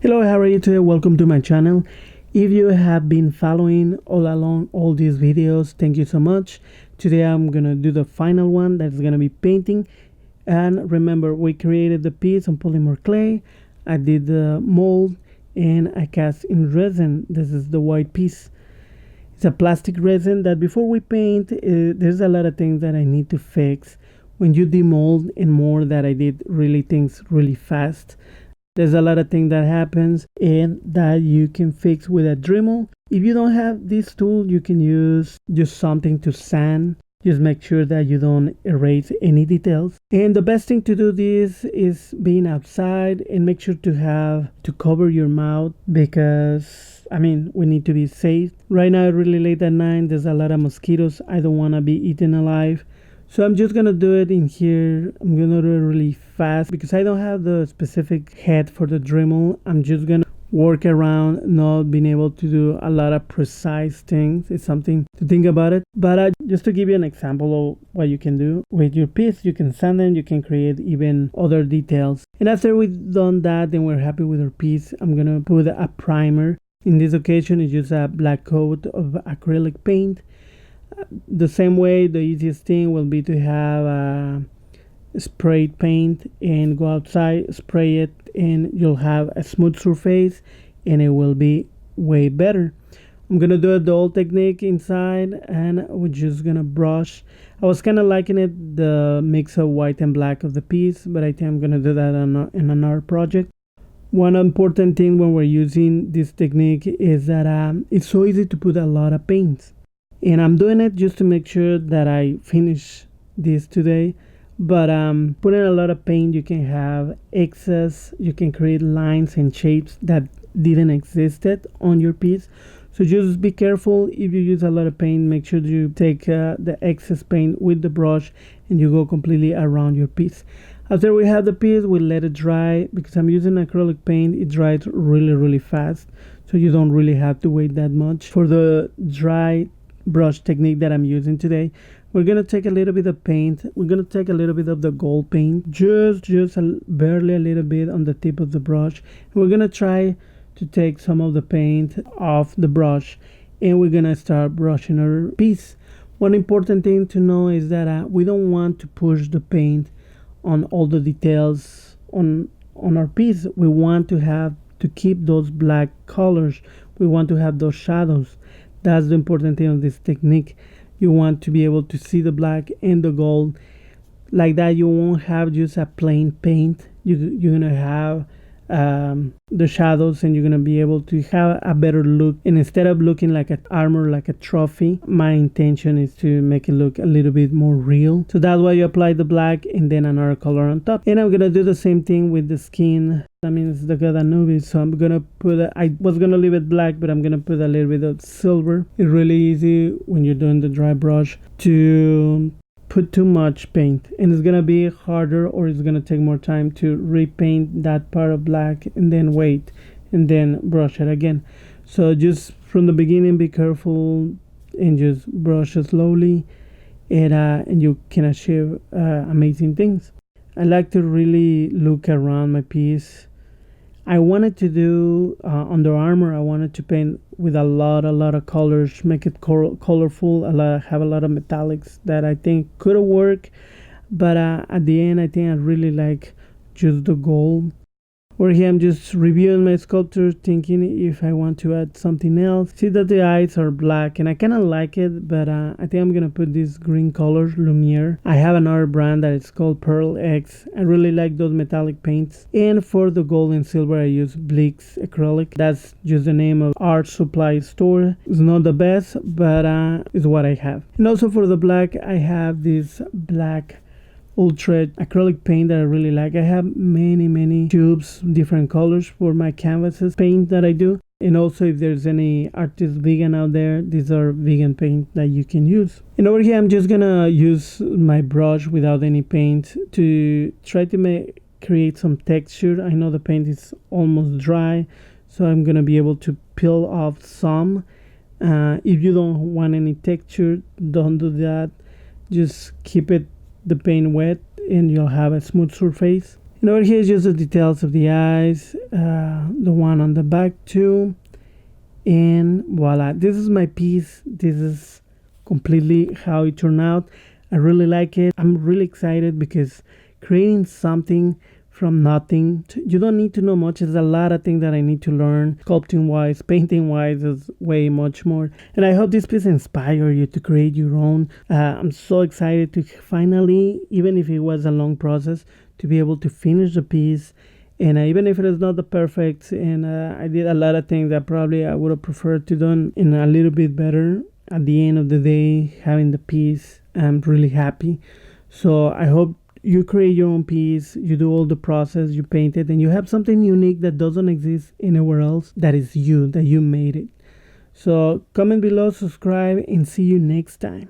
Hello, how are you today? Welcome to my channel. If you have been following all along all these videos, thank you so much. Today I'm gonna do the final one that's gonna be painting. And remember, we created the piece on polymer clay. I did the mold and I cast in resin. This is the white piece. It's a plastic resin that before we paint, there's a lot of things that I need to fix. When you demold and more that I did really things really fast. There's a lot of things that happens and that you can fix with a Dremel. If you don't have this tool, you can use just something to sand. Just make sure that you don't erase any details. And the best thing to do this is being outside and make sure to cover your mouth because we need to be safe. Right now really late at night, there's a lot of mosquitoes. I don't want to be eaten alive. So I'm just gonna do it in here. I'm gonna do it really fast because I don't have the specific head for the Dremel. I'm just gonna work around not being able to do a lot of precise things. It's something to think about it. But just to give you an example of what you can do with your piece, you can sand them, you can create even other details. And after we've done that, then we're happy with our piece. I'm gonna put a primer. In this occasion, it's just a black coat of acrylic paint. The same way, the easiest thing will be to have a sprayed paint and go outside, spray it, and you'll have a smooth surface and it will be way better. I'm gonna do the old technique inside and we're just gonna brush. I was kind of liking it, the mix of white and black of the piece, but I think I'm gonna do that in another project. One important thing when we're using this technique is that it's so easy to put a lot of paints. And I'm doing it just to make sure that I finish this today. But putting a lot of paint, you can have excess. You can create lines and shapes that didn't existed on your piece. So just be careful if you use a lot of paint. Make sure you take the excess paint with the brush and you go completely around your piece. After we have the piece, we let it dry. Because I'm using acrylic paint, it dries really fast. So you don't really have to wait that much. For the dry brush technique that I'm using today, we're gonna take a little bit of paint. We're gonna take a little bit of the gold paint, just barely a little bit on the tip of the brush. And we're gonna try to take some of the paint off the brush and we're gonna start brushing our piece. One important thing to know is that we don't want to push the paint on all the details on our piece. We want to keep those black colors. We want to have those shadows. That's the important thing of this technique. You want to be able to see the black and the gold. Like that, you won't have just a plain paint. You're going to have the shadows and you're going to be able to have a better look. And instead of looking like an armor, like a trophy, my intention is to make it look a little bit more real. So that's why you apply the black and then another color on top. And I'm going to do the same thing with the skin. It's the God Anubis, so I'm gonna I was gonna leave it black, but I'm gonna put a little bit of silver. It's really easy when you're doing the dry brush to put too much paint, and it's gonna be harder or it's gonna take more time to repaint that part of black and then wait and then brush it again. So just from the beginning, be careful and just brush it slowly, and you can achieve amazing things. I like to really look around my piece. I wanted to do Under Armour. I wanted to paint with a lot of colors, make it colorful. Have a lot of metallics that I think could have worked, but at the end, I think I really like just the gold. Where here I'm just reviewing my sculpture, thinking if I want to add something else. See that the eyes are black and I kind of like it, but I think I'm gonna put this green color, Lumiere. I have another brand that is called Pearl X. I really like those metallic paints. And for the gold and silver, I use Bleak's acrylic. That's just the name of art supply store. It's not the best, but it's what I have. And also for the black, I have this black ultra acrylic paint that I really like. I have many tubes, different colors for my canvases paint that I do. And also if there's any artist vegan out there, these are vegan paint that you can use. And over here I'm just gonna use my brush without any paint to try to create some texture. I know the paint is almost dry, so I'm gonna be able to peel off some. If you don't want any texture, don't do that. Just keep the paint wet and you'll have a smooth surface. And over here is just the details of the eyes, the one on the back too, and voila, this is my piece. This is completely how it turned out. I really like it. I'm really excited because creating something from nothing, you don't need to know much. There's a lot of things that I need to learn, sculpting wise, painting wise, is way much more. And I hope this piece inspire you to create your own. I'm so excited to finally, even if it was a long process, to be able to finish the piece. And even if it is not the perfect, and I did a lot of things that probably I would have preferred to done in a little bit better, at the end of the day, having the piece, I'm really happy. So I hope you create your own piece, you do all the process, you paint it, and you have something unique that doesn't exist anywhere else, that is you, that you made it. So comment below, subscribe, and see you next time.